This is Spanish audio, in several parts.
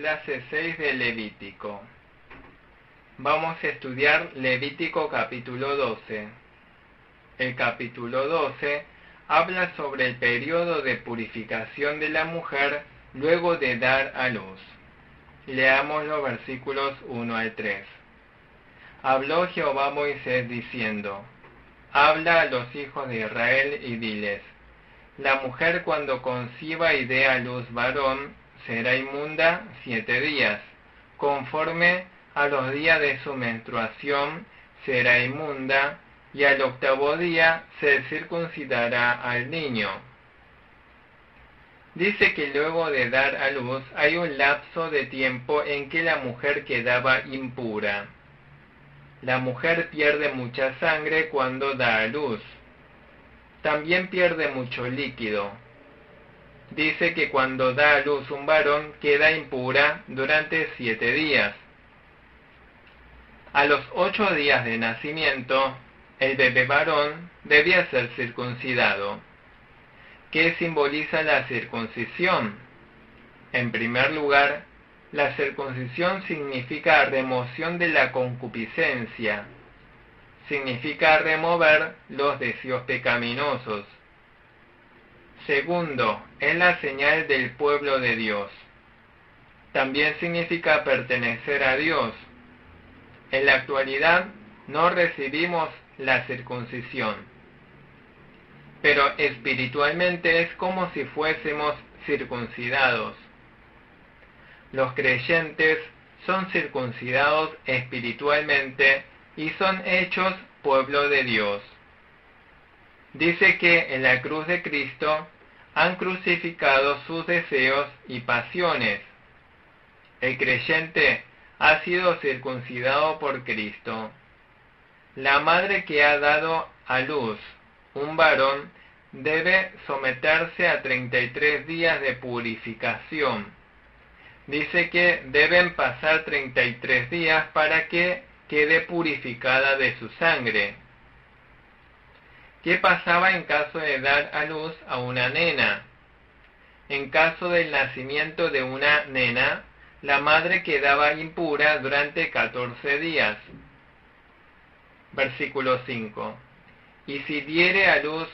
clase 6 de Levítico. Vamos a estudiar Levítico capítulo 12. El capítulo 12 habla sobre el periodo de purificación de la mujer luego de dar a luz. Leamos los versículos 1 al 3. Habló Jehová a Moisés diciendo: Habla a los hijos de Israel y diles: La mujer cuando conciba y dé a luz varón será inmunda 7 días, conforme a los días de su menstruación será inmunda, y al 8º día se circuncidará al niño. Dice que luego de dar a luz hay un lapso de tiempo en que la mujer quedaba impura. La mujer pierde mucha sangre cuando da a luz. También pierde mucho líquido. Dice que cuando da a luz un varón queda impura durante 7 días. A los 8 días de nacimiento, el bebé varón debía ser circuncidado. ¿Qué simboliza la circuncisión? En primer lugar, la circuncisión significa remoción de la concupiscencia. Significa remover los deseos pecaminosos. Segundo, es la señal del pueblo de Dios. También significa pertenecer a Dios. En la actualidad no recibimos la circuncisión, pero espiritualmente es como si fuésemos circuncidados. Los creyentes son circuncidados espiritualmente y son hechos pueblo de Dios. Dice que en la cruz de Cristo han crucificado sus deseos y pasiones. El creyente ha sido circuncidado por Cristo. La madre que ha dado a luz un varón debe someterse a 33 días de purificación. Dice que deben pasar 33 días para que quede purificada de su sangre. ¿Qué pasaba en caso de dar a luz a una nena? En caso del nacimiento de una nena, la madre quedaba impura durante 14 días. Versículo 5. Y si diere a luz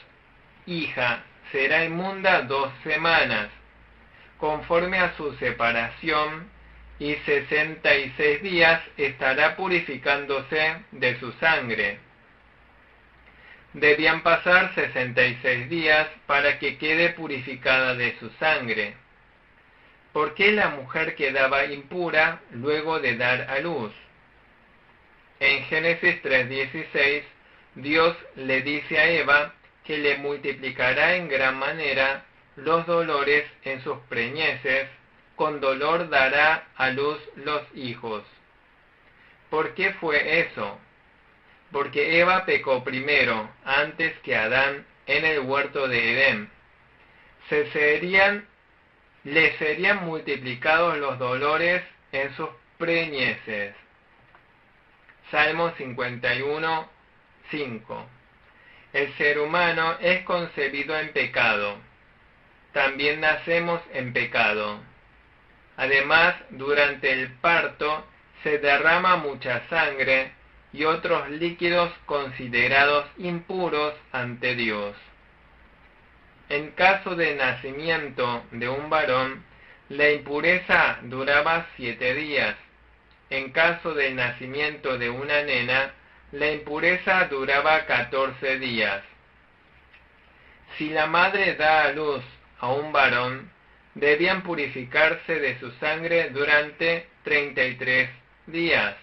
hija, será inmunda 2 semanas, conforme a su separación, y 66 días estará purificándose de su sangre. Debían pasar 66 días para que quede purificada de su sangre. ¿Por qué la mujer quedaba impura luego de dar a luz? En Génesis 3:16, Dios le dice a Eva que le multiplicará en gran manera los dolores en sus preñeces, con dolor dará a luz los hijos. ¿Por qué fue eso? Porque Eva pecó primero, antes que Adán, en el huerto de Edén. Le serían multiplicados los dolores en sus preñeces. Salmo 51, 5. El ser humano es concebido en pecado. También nacemos en pecado. Además, durante el parto se derrama mucha sangre y otros líquidos considerados impuros ante Dios. En caso de nacimiento de un varón, la impureza duraba 7 días. En caso del nacimiento de una nena, la impureza duraba 14 días. Si la madre da a luz a un varón, debían purificarse de su sangre durante 33 días.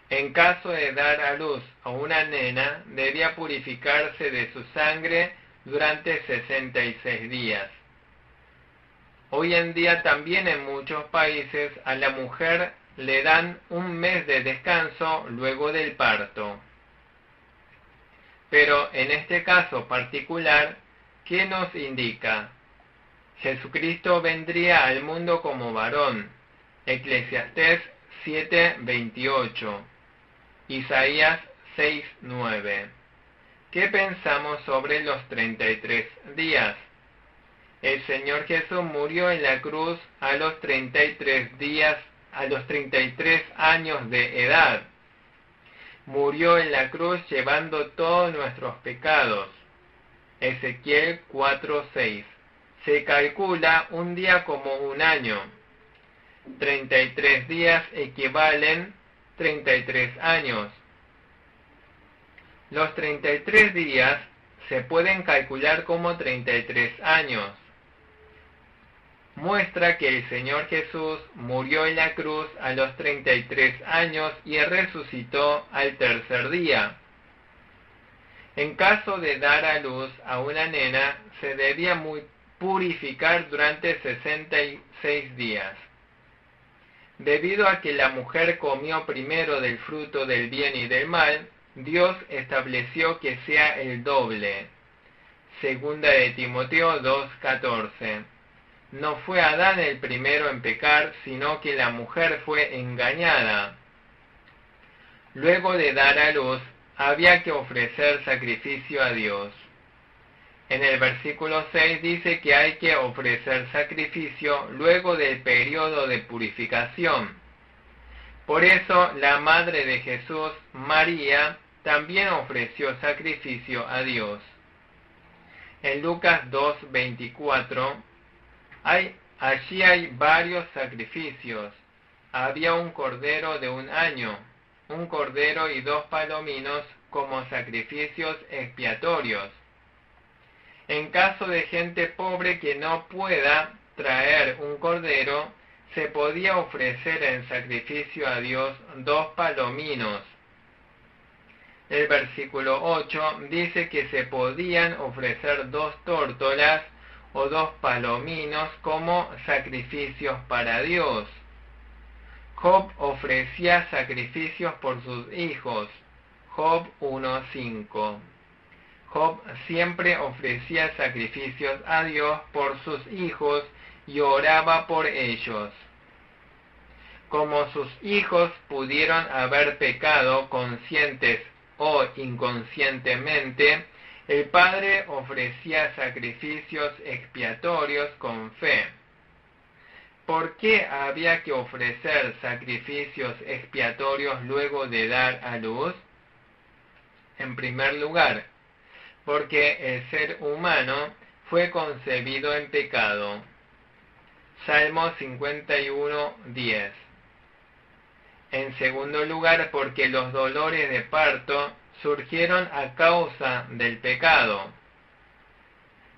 En caso de dar a luz a una nena, debía purificarse de su sangre durante 66 días. Hoy en día también en muchos países a la mujer le dan un mes de descanso luego del parto. Pero en este caso particular, ¿qué nos indica? Jesucristo vendría al mundo como varón. Eclesiastés 7:28. Isaías 6:9. ¿Qué pensamos sobre los 33 días? El Señor Jesús murió en la cruz a los 33 años de edad. Murió en la cruz llevando todos nuestros pecados. Ezequiel 4:6. Se calcula un día como un año. 33 días equivalen 33 años. Los 33 días se pueden calcular como 33 años. Muestra que el Señor Jesús murió en la cruz a los 33 años y resucitó al tercer día. En caso de dar a luz a una nena, se debía purificar durante 66 días. Debido a que la mujer comió primero del fruto del bien y del mal, Dios estableció que sea el doble. Segunda de Timoteo 2:14. No fue Adán el primero en pecar, sino que la mujer fue engañada. Luego de dar a luz, había que ofrecer sacrificio a Dios. En el versículo 6 dice que hay que ofrecer sacrificio luego del periodo de purificación. Por eso la madre de Jesús, María, también ofreció sacrificio a Dios. En Lucas 2:24, allí hay varios sacrificios. Había un cordero de un año, un cordero y 2 palominos como sacrificios expiatorios. En caso de gente pobre que no pueda traer un cordero, se podía ofrecer en sacrificio a Dios 2 palominos. El versículo 8 dice que se podían ofrecer 2 tórtolas o 2 palominos como sacrificios para Dios. Job ofrecía sacrificios por sus hijos. Job 1:5. Job siempre ofrecía sacrificios a Dios por sus hijos y oraba por ellos. Como sus hijos pudieron haber pecado conscientes o inconscientemente, el padre ofrecía sacrificios expiatorios con fe. ¿Por qué había que ofrecer sacrificios expiatorios luego de dar a luz? En primer lugar, porque el ser humano fue concebido en pecado. Salmo 51:10. En segundo lugar, porque los dolores de parto surgieron a causa del pecado.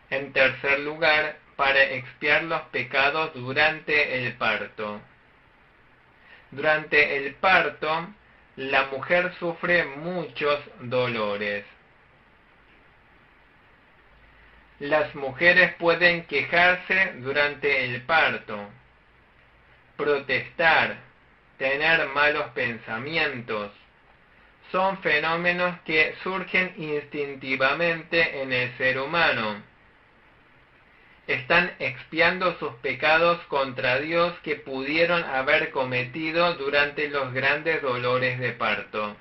En tercer lugar, para expiar los pecados durante el parto. Durante el parto, la mujer sufre muchos dolores. Las mujeres pueden quejarse durante el parto, protestar, tener malos pensamientos. Son fenómenos que surgen instintivamente en el ser humano. Están expiando sus pecados contra Dios que pudieron haber cometido durante los grandes dolores de parto.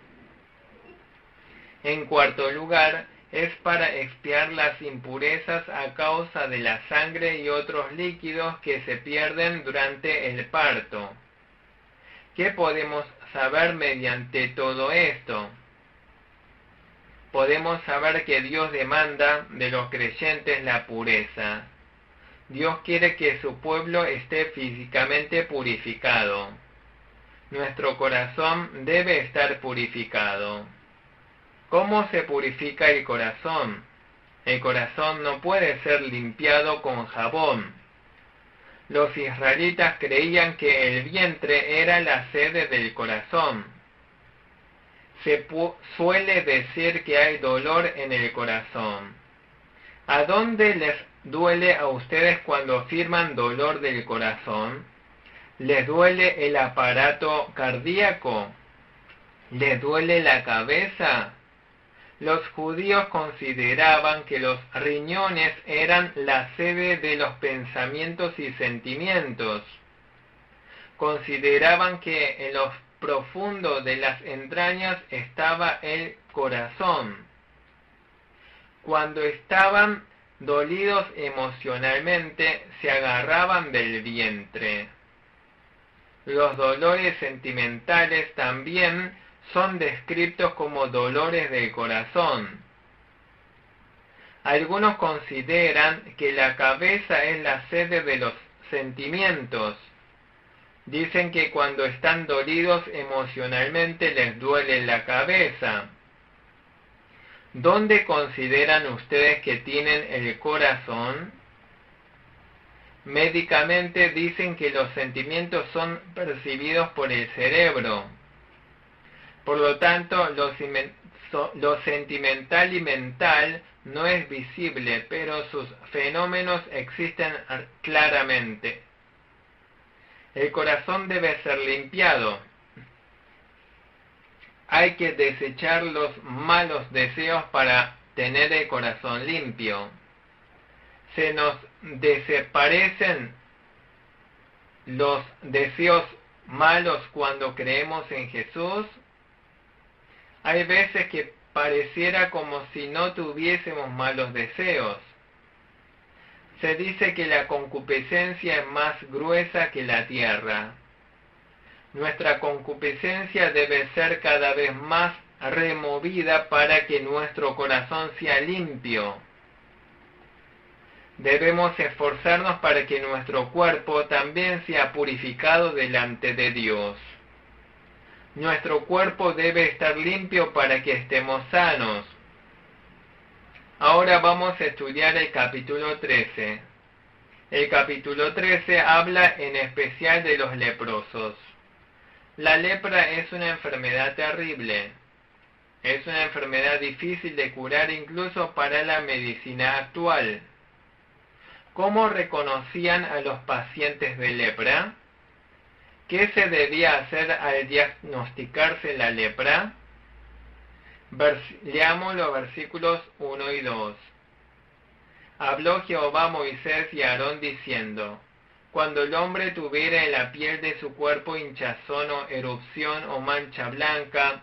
En cuarto lugar, es para expiar las impurezas a causa de la sangre y otros líquidos que se pierden durante el parto. ¿Qué podemos saber mediante todo esto? Podemos saber que Dios demanda de los creyentes la pureza. Dios quiere que su pueblo esté físicamente purificado. Nuestro corazón debe estar purificado. ¿Cómo se purifica el corazón? El corazón no puede ser limpiado con jabón. Los israelitas creían que el vientre era la sede del corazón. Se suele decir que hay dolor en el corazón. ¿A dónde les duele a ustedes cuando afirman dolor del corazón? ¿Les duele el aparato cardíaco? ¿Les duele la cabeza? Los judíos consideraban que los riñones eran la sede de los pensamientos y sentimientos. Consideraban que en lo profundo de las entrañas estaba el corazón. Cuando estaban dolidos emocionalmente, se agarraban del vientre. Los dolores sentimentales también son descritos como dolores del corazón. Algunos consideran que la cabeza es la sede de los sentimientos. Dicen que cuando están dolidos emocionalmente les duele la cabeza. ¿Dónde consideran ustedes que tienen el corazón? Médicamente dicen que los sentimientos son percibidos por el cerebro. Por lo tanto, lo sentimental y mental no es visible, pero sus fenómenos existen claramente. El corazón debe ser limpiado. Hay que desechar los malos deseos para tener el corazón limpio. Se nos desaparecen los deseos malos cuando creemos en Jesús. Hay veces que pareciera como si no tuviésemos malos deseos. Se dice que la concupiscencia es más gruesa que la tierra. Nuestra concupiscencia debe ser cada vez más removida para que nuestro corazón sea limpio. Debemos esforzarnos para que nuestro cuerpo también sea purificado delante de Dios. Nuestro cuerpo debe estar limpio para que estemos sanos. Ahora vamos a estudiar el capítulo 13. El capítulo 13 habla en especial de los leprosos. La lepra es una enfermedad terrible. Es una enfermedad difícil de curar incluso para la medicina actual. ¿Cómo reconocían a los pacientes de lepra? ¿Qué se debía hacer al diagnosticarse la lepra? Leamos los versículos 1 y 2. Habló Jehová a Moisés y a Aarón diciendo: Cuando el hombre tuviera en la piel de su cuerpo hinchazón o erupción o mancha blanca,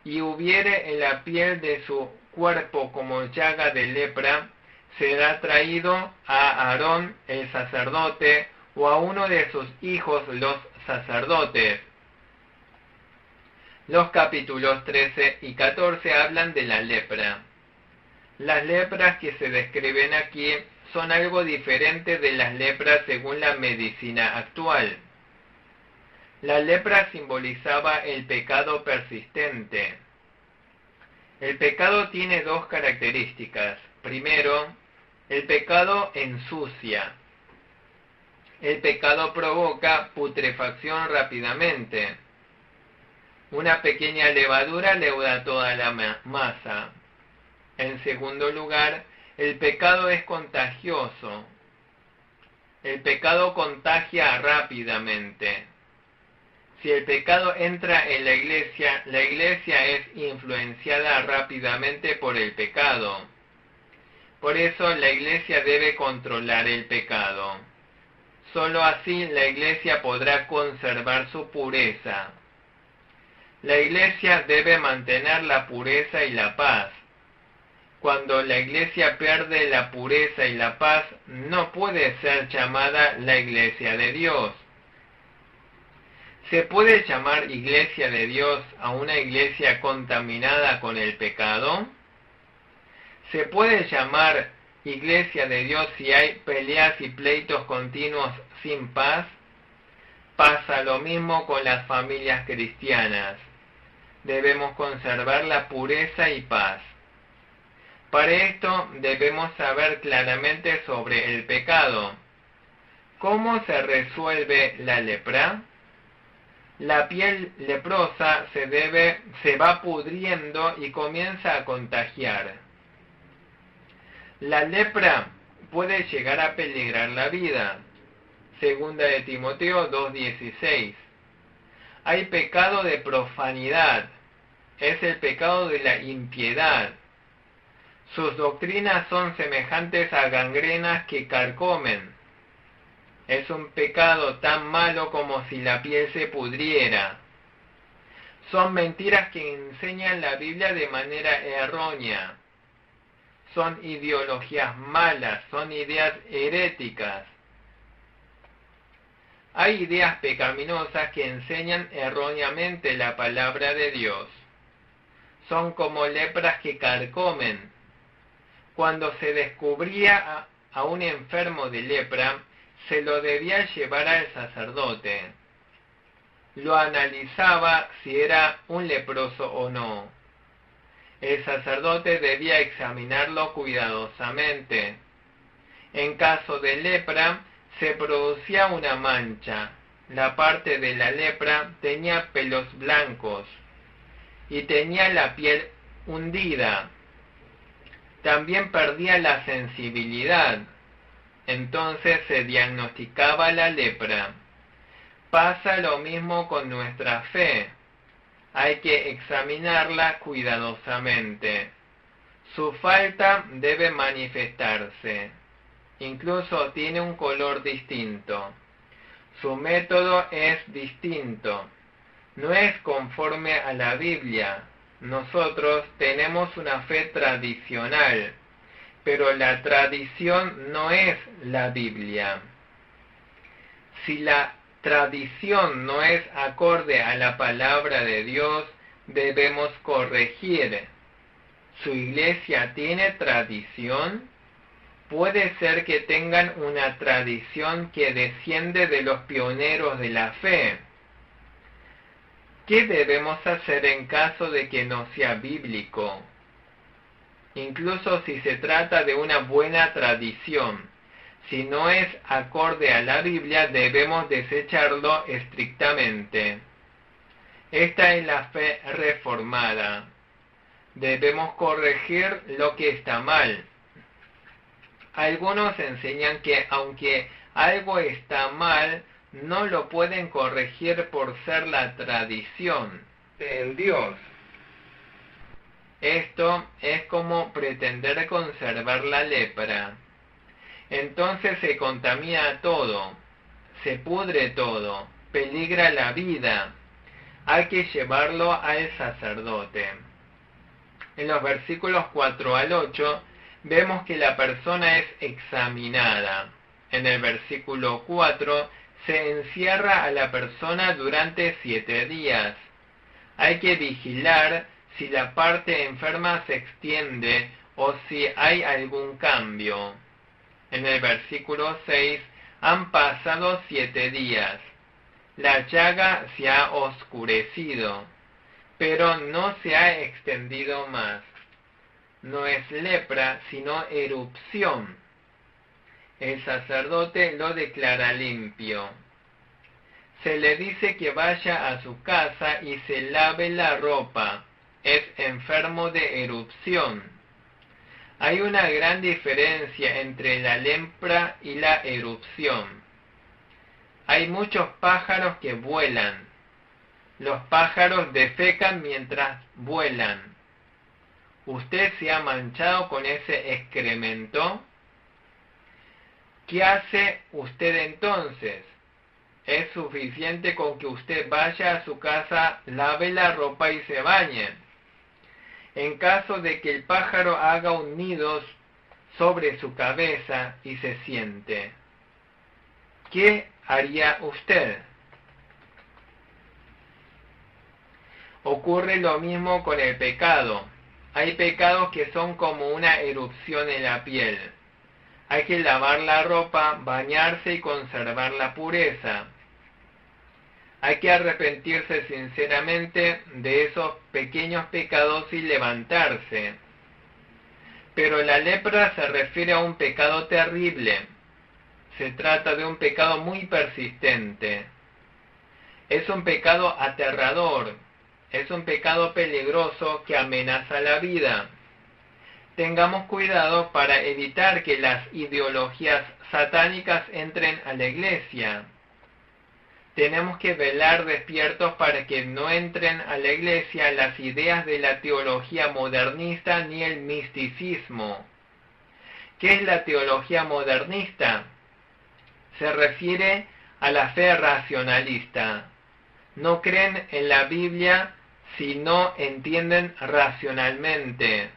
y hubiere en la piel de su cuerpo como llaga de lepra, será traído a Aarón el sacerdote o a uno de sus hijos los sacerdotes. Los capítulos 13 y 14 hablan de la lepra. Las lepras que se describen aquí son algo diferente de las lepras según la medicina actual. La lepra simbolizaba el pecado persistente. El pecado tiene dos características. Primero, el pecado ensucia. El pecado provoca putrefacción rápidamente. Una pequeña levadura leuda toda la masa. En segundo lugar, el pecado es contagioso. El pecado contagia rápidamente. Si el pecado entra en la iglesia es influenciada rápidamente por el pecado. Por eso la iglesia debe controlar el pecado. Solo así la iglesia podrá conservar su pureza. La iglesia debe mantener la pureza y la paz. Cuando la iglesia pierde la pureza y la paz, no puede ser llamada la iglesia de Dios. ¿Se puede llamar iglesia de Dios a una iglesia contaminada con el pecado? ¿Se puede llamar iglesia de Dios si hay peleas y pleitos continuos sin paz? Pasa lo mismo con las familias cristianas. Debemos conservar la pureza y paz. Para esto debemos saber claramente sobre el pecado. ¿Cómo se resuelve la lepra? La piel leprosa se va pudriendo y comienza a contagiar. La lepra puede llegar a peligrar la vida. Segunda de Timoteo 2:16. Hay pecado de profanidad. Es el pecado de la impiedad. Sus doctrinas son semejantes a gangrenas que carcomen. Es un pecado tan malo como si la piel se pudriera. Son mentiras que enseñan la Biblia de manera errónea. son ideologías malas, son ideas heréticas. Hay ideas pecaminosas que enseñan erróneamente la palabra de Dios. Son como lepras que carcomen. Cuando se descubría a un enfermo de lepra, se lo debía llevar al sacerdote. Lo analizaba si era un leproso o no. El sacerdote debía examinarlo cuidadosamente. En caso de lepra, se producía una mancha. La parte de la lepra tenía pelos blancos y tenía la piel hundida. También perdía la sensibilidad. Entonces se diagnosticaba la lepra. Pasa lo mismo con nuestra fe. Hay que examinarla cuidadosamente. Su falta debe manifestarse. Incluso tiene un color distinto. Su método es distinto. No es conforme a la Biblia. Nosotros tenemos una fe tradicional, pero la tradición no es la Biblia. Si la tradición no es acorde a la palabra de Dios, debemos corregir. ¿Su iglesia tiene tradición? Puede ser que tengan una tradición que desciende de los pioneros de la fe. ¿Qué debemos hacer en caso de que no sea bíblico? Incluso si se trata de una buena tradición, si no es acorde a la Biblia, debemos desecharlo estrictamente. Esta es la fe reformada. Debemos corregir lo que está mal. Algunos enseñan que aunque algo está mal, no lo pueden corregir por ser la tradición en Dios. Esto es como pretender conservar la lepra. Entonces se contamina todo, se pudre todo, peligra la vida. Hay que llevarlo al sacerdote. En los versículos 4 al 8 vemos que la persona es examinada. En el versículo 4 se encierra a la persona durante 7 días. Hay que vigilar si la parte enferma se extiende o si hay algún cambio. En el versículo 6, han pasado 7 días. La llaga se ha oscurecido, pero no se ha extendido más. No es lepra, sino erupción. El sacerdote lo declara limpio. Se le dice que vaya a su casa y se lave la ropa. Es enfermo de erupción. Hay una gran diferencia entre la lepra y la erupción. Hay muchos pájaros que vuelan. Los pájaros defecan mientras vuelan. ¿Usted se ha manchado con ese excremento? ¿Qué hace usted entonces? Es suficiente con que usted vaya a su casa, lave la ropa y se bañe. En caso de que el pájaro haga un nido sobre su cabeza y se siente, ¿qué haría usted? Ocurre lo mismo con el pecado. Hay pecados que son como una erupción en la piel. Hay que lavar la ropa, bañarse y conservar la pureza. Hay que arrepentirse sinceramente de esos pequeños pecados y levantarse. Pero la lepra se refiere a un pecado terrible. Se trata de un pecado muy persistente. Es un pecado aterrador. Es un pecado peligroso que amenaza la vida. Tengamos cuidado para evitar que las ideologías satánicas entren a la iglesia. Tenemos que velar despiertos para que no entren a la iglesia las ideas de la teología modernista ni el misticismo. ¿Qué es la teología modernista? Se refiere a la fe racionalista. No creen en la Biblia si no entienden racionalmente.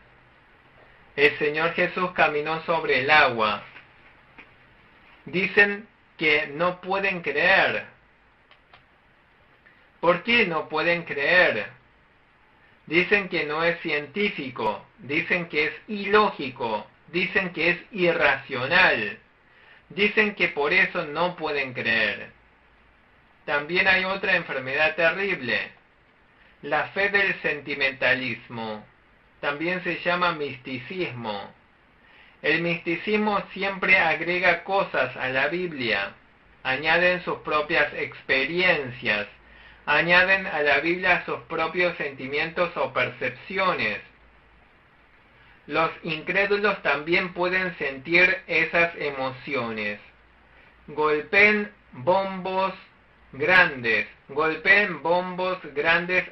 el Señor Jesús caminó sobre el agua. Dicen que no pueden creer. ¿Por qué no pueden creer? Dicen que no es científico, dicen que es ilógico, dicen que es irracional, dicen que por eso no pueden creer. También hay otra enfermedad terrible, la fe del sentimentalismo. También se llama misticismo. El misticismo siempre agrega cosas a la Biblia, añaden sus propias experiencias, añaden a la Biblia sus propios sentimientos o percepciones. Los incrédulos también pueden sentir esas emociones. Golpeen bombos grandes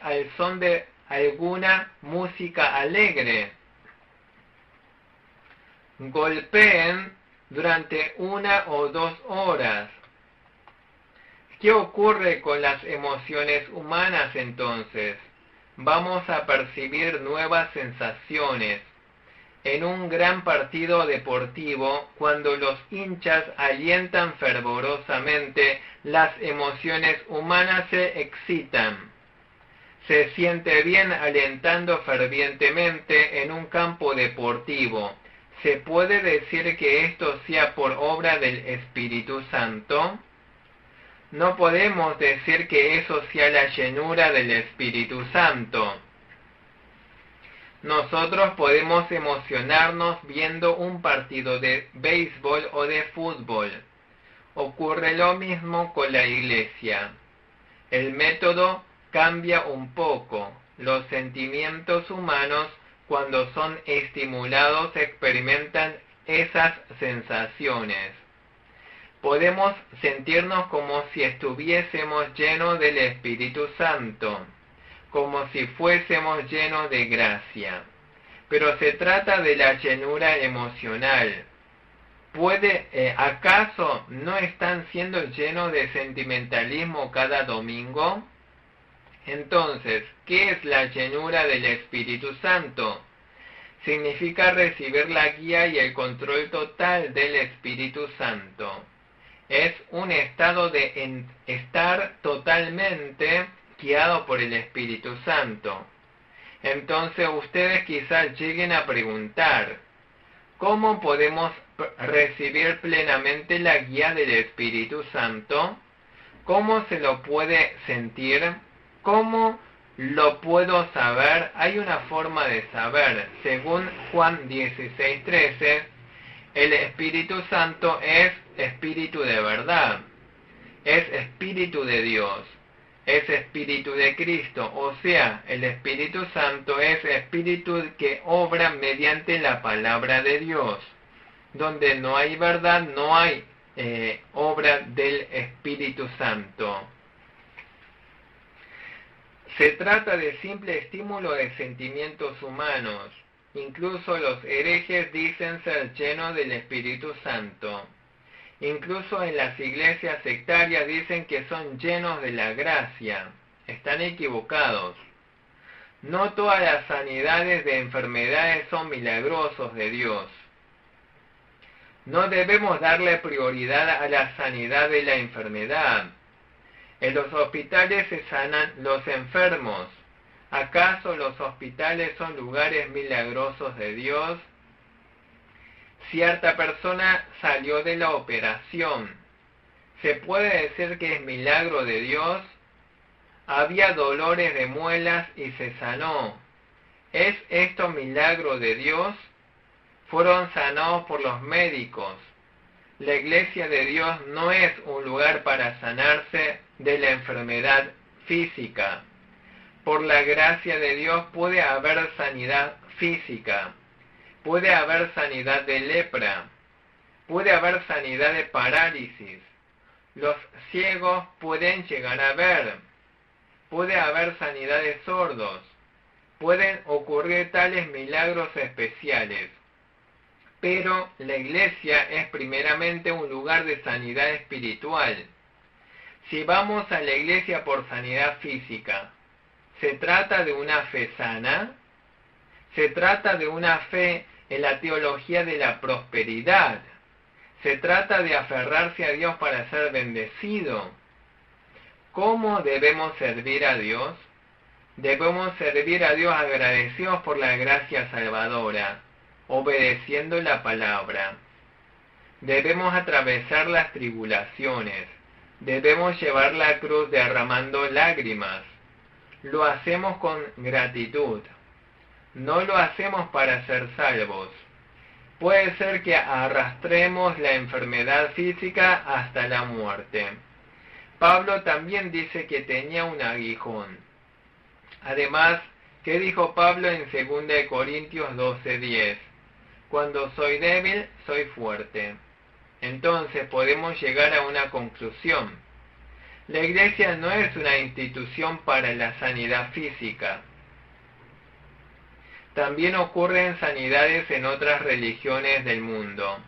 al son de alguna música alegre. Golpeen durante 1 o 2 horas. ¿Qué ocurre con las emociones humanas entonces? Vamos a percibir nuevas sensaciones. En un gran partido deportivo, cuando los hinchas alientan fervorosamente, las emociones humanas se excitan. Se siente bien alentando fervientemente en un campo deportivo. ¿Se puede decir que esto sea por obra del Espíritu Santo? No podemos decir que eso sea la llenura del Espíritu Santo. Nosotros podemos emocionarnos viendo un partido de béisbol o de fútbol. Ocurre lo mismo con la iglesia. El método cambia un poco. Los sentimientos humanos, cuando son estimulados, experimentan esas sensaciones. Podemos sentirnos como si estuviésemos llenos del Espíritu Santo, como si fuésemos llenos de gracia. Pero se trata de la llenura emocional. ¿Acaso no están siendo llenos de sentimentalismo cada domingo? Entonces, ¿qué es la llenura del Espíritu Santo? Significa recibir la guía y el control total del Espíritu Santo. Es un estado de estar totalmente guiado por el Espíritu Santo. Entonces ustedes quizás lleguen a preguntar, ¿cómo podemos recibir plenamente la guía del Espíritu Santo? ¿Cómo se lo puede sentir? ¿Cómo lo puedo saber? Hay una forma de saber. Según Juan 16:13, el Espíritu Santo es Espíritu de verdad, es Espíritu de Dios, es Espíritu de Cristo, o sea, el Espíritu Santo es Espíritu que obra mediante la palabra de Dios. Donde no hay verdad, no hay obra del Espíritu Santo. Se trata de simple estímulo de sentimientos humanos. Incluso los herejes dicen ser llenos del Espíritu Santo. Incluso en las iglesias sectarias dicen que son llenos de la gracia. Están equivocados. No todas las sanidades de enfermedades son milagrosos de Dios. No debemos darle prioridad a la sanidad de la enfermedad. En los hospitales se sanan los enfermos. ¿Acaso los hospitales son lugares milagrosos de Dios? Cierta persona salió de la operación. ¿Se puede decir que es milagro de Dios? Había dolores de muelas y se sanó. ¿Es esto milagro de Dios? Fueron sanados por los médicos. La iglesia de Dios no es un lugar para sanarse de la enfermedad física. Por la gracia de Dios puede haber sanidad física, puede haber sanidad de lepra, puede haber sanidad de parálisis. Los ciegos pueden llegar a ver, puede haber sanidad de sordos, pueden ocurrir tales milagros especiales. Pero la iglesia es primeramente un lugar de sanidad espiritual. Si vamos a la iglesia por sanidad física, ¿se trata de una fe sana? ¿Se trata de una fe en la teología de la prosperidad. Se trata de aferrarse a Dios para ser bendecido. ¿Cómo debemos servir a Dios? Debemos servir a Dios agradecidos por la gracia salvadora, obedeciendo la palabra. Debemos atravesar las tribulaciones. Debemos llevar la cruz derramando lágrimas. Lo hacemos con gratitud. No lo hacemos para ser salvos. Puede ser que arrastremos la enfermedad física hasta la muerte. Pablo también dice que tenía un aguijón. Además, ¿qué dijo Pablo en 2 Corintios 12:10? Cuando soy débil, soy fuerte. Entonces podemos llegar a una conclusión. La Iglesia no es una institución para la sanidad física. También ocurren sanidades en otras religiones del mundo.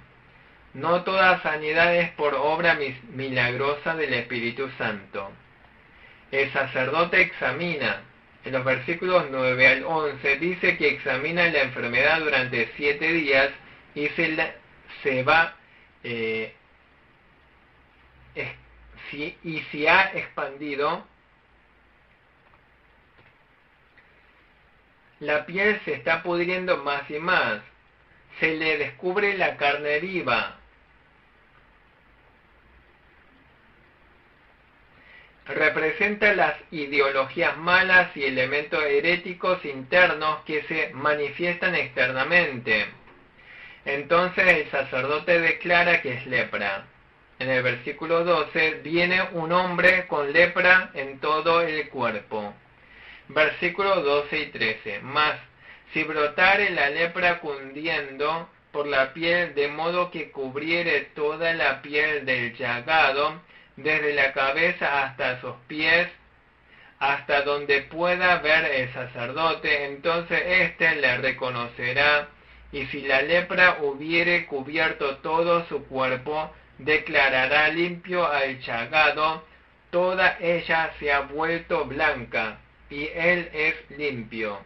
No toda sanidad es por obra milagrosa del Espíritu Santo. El sacerdote examina. En los versículos 9 al 11 dice que examina la enfermedad durante 7 días y si ha expandido, la piel se está pudriendo más y más, se le descubre la carne viva. Representa las ideologías malas y elementos heréticos internos que se manifiestan externamente. Entonces el sacerdote declara que es lepra. En el versículo 12, viene un hombre con lepra en todo el cuerpo. Versículos 12 y 13. Mas, si brotare la lepra cundiendo por la piel, de modo que cubriere toda la piel del llagado, desde la cabeza hasta sus pies, hasta donde pueda ver el sacerdote, entonces éste le reconocerá, y si la lepra hubiere cubierto todo su cuerpo, declarará limpio al llagado, toda ella se ha vuelto blanca, y él es limpio.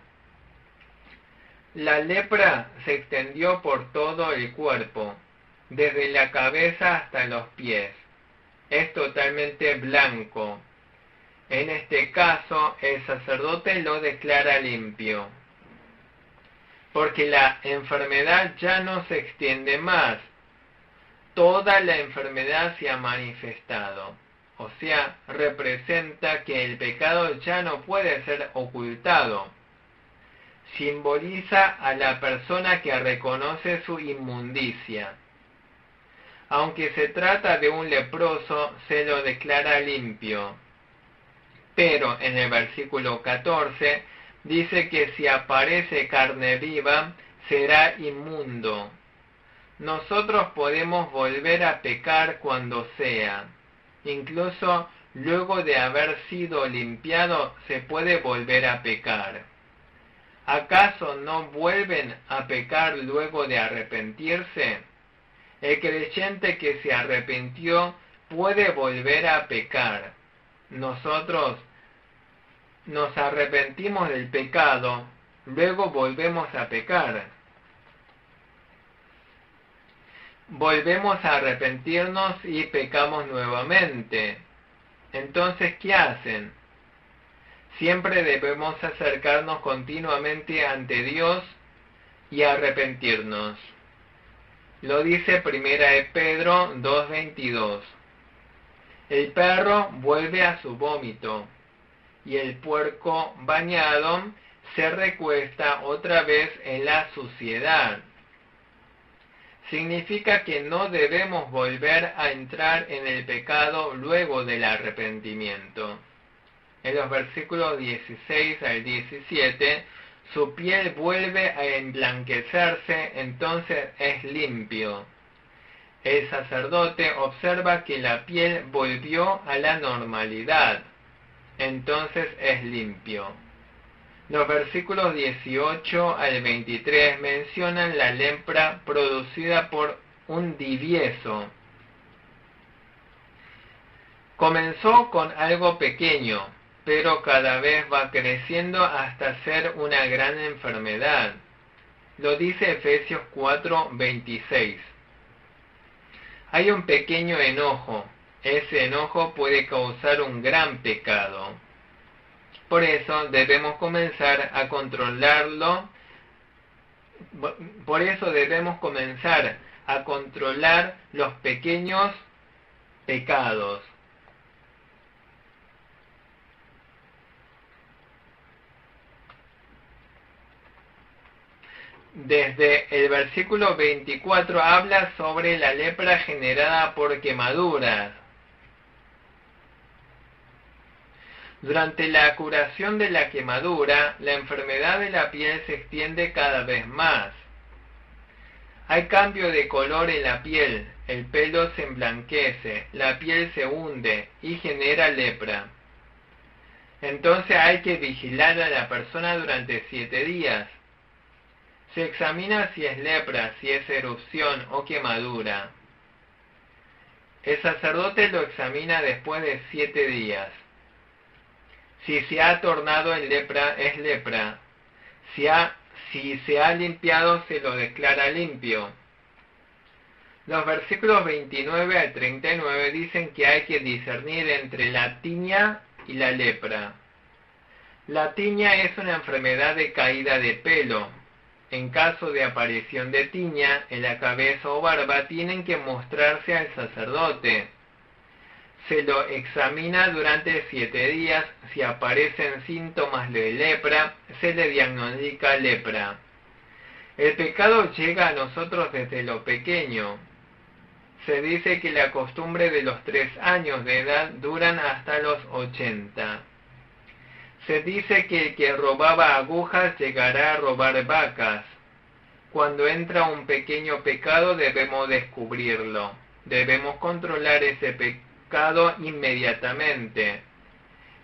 La lepra se extendió por todo el cuerpo, desde la cabeza hasta los pies. Es totalmente blanco. En este caso, el sacerdote lo declara limpio, porque la enfermedad ya no se extiende más. Toda la enfermedad se ha manifestado. O sea, representa que el pecado ya no puede ser ocultado. Simboliza a la persona que reconoce su inmundicia. Aunque se trata de un leproso, se lo declara limpio. Pero en el versículo 14 dice que si aparece carne viva, será inmundo. Nosotros podemos volver a pecar cuando sea. Incluso luego de haber sido limpiado, se puede volver a pecar. ¿Acaso no vuelven a pecar luego de arrepentirse? El creyente que se arrepintió puede volver a pecar. Nosotros nos arrepentimos del pecado, luego volvemos a pecar. Volvemos a arrepentirnos y pecamos nuevamente. Entonces, ¿qué hacen? Siempre debemos acercarnos continuamente ante Dios y arrepentirnos. Lo dice 1 Pedro 2:22. El perro vuelve a su vómito, y el puerco bañado se recuesta otra vez en la suciedad. Significa que no debemos volver a entrar en el pecado luego del arrepentimiento. En los versículos 16 al 17, su piel vuelve a emblanquecerse, entonces es limpio. El sacerdote observa que la piel volvió a la normalidad, entonces es limpio. Los versículos 18 al 23 mencionan la lepra producida por un divieso. Comenzó con algo pequeño, pero cada vez va creciendo hasta ser una gran enfermedad. Lo dice Efesios 4:26. Hay un pequeño enojo. Ese enojo puede causar un gran pecado. Por eso debemos comenzar a controlarlo. Por eso debemos comenzar a controlar los pequeños pecados. Desde el versículo 24 habla sobre la lepra generada por quemaduras. Durante la curación de la quemadura, la enfermedad de la piel se extiende cada vez más. Hay cambio de color en la piel, el pelo se emblanquece, la piel se hunde y genera lepra. Entonces hay que vigilar a la persona durante 7 días. Se examina si es lepra, si es erupción o quemadura. El sacerdote lo examina después de 7 días. Si se ha tornado en lepra, es lepra. Si se ha limpiado, se lo declara limpio. Los versículos 29 al 39 dicen que hay que discernir entre la tiña y la lepra. La tiña es una enfermedad de caída de pelo. En caso de aparición de tiña en la cabeza o barba, tienen que mostrarse al sacerdote. Se lo examina durante 7 días. Si aparecen síntomas de lepra, se le diagnostica lepra. El pecado llega a nosotros desde lo pequeño. Se dice que la costumbre de los 3 años de edad duran hasta los 80. Se dice que el que robaba agujas llegará a robar vacas. Cuando entra un pequeño pecado debemos descubrirlo. Debemos controlar ese pecado inmediatamente.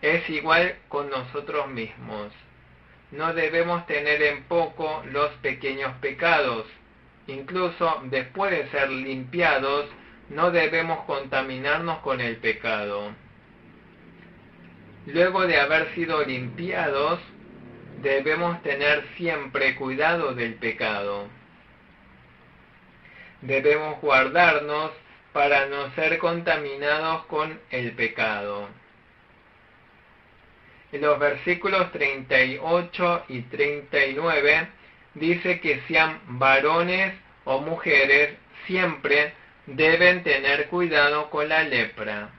Es igual con nosotros mismos. No debemos tener en poco los pequeños pecados. Incluso después de ser limpiados, no debemos contaminarnos con el pecado. Luego de haber sido limpiados, debemos tener siempre cuidado del pecado. Debemos guardarnos para no ser contaminados con el pecado. En los versículos 38 y 39 dice que sean varones o mujeres, siempre deben tener cuidado con la lepra.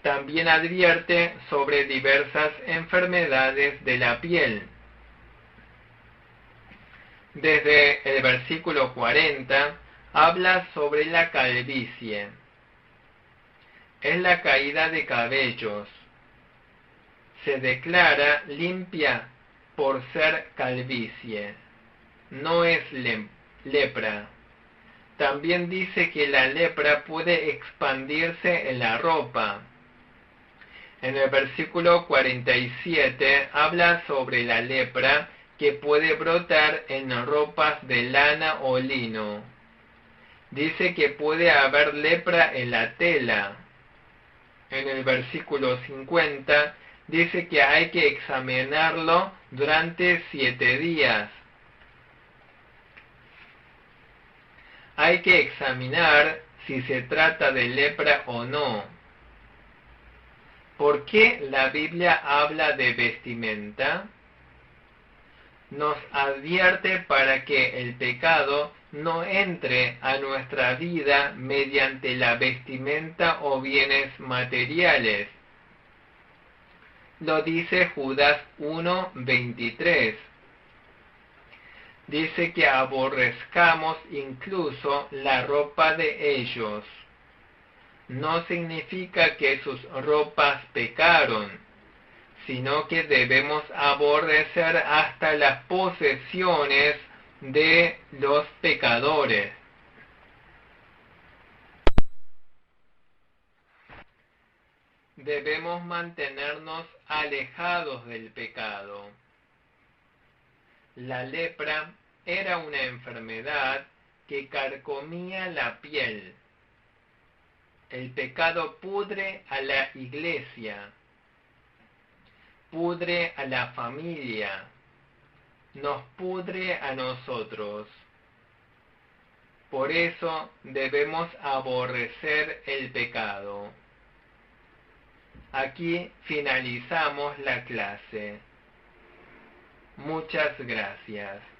También advierte sobre diversas enfermedades de la piel. Desde el versículo 40 habla sobre la calvicie. Es la caída de cabellos. Se declara limpia por ser calvicie. No es lepra. También dice que la lepra puede expandirse en la ropa. En el versículo 47 habla sobre la lepra que puede brotar en ropas de lana o lino. Dice que puede haber lepra en la tela. En el versículo 50 dice que hay que examinarlo durante 7 días. Hay que examinar si se trata de lepra o no. ¿Por qué la Biblia habla de vestimenta? Nos advierte para que el pecado no entre a nuestra vida mediante la vestimenta o bienes materiales. Lo dice Judas 1:23. Dice que aborrezcamos incluso la ropa de ellos. No significa que sus ropas pecaron, sino que debemos aborrecer hasta las posesiones de los pecadores. Debemos mantenernos alejados del pecado. La lepra era una enfermedad que carcomía la piel. El pecado pudre a la iglesia, pudre a la familia. nos pudre a nosotros. Por eso debemos aborrecer el pecado. Aquí finalizamos la clase. Muchas gracias.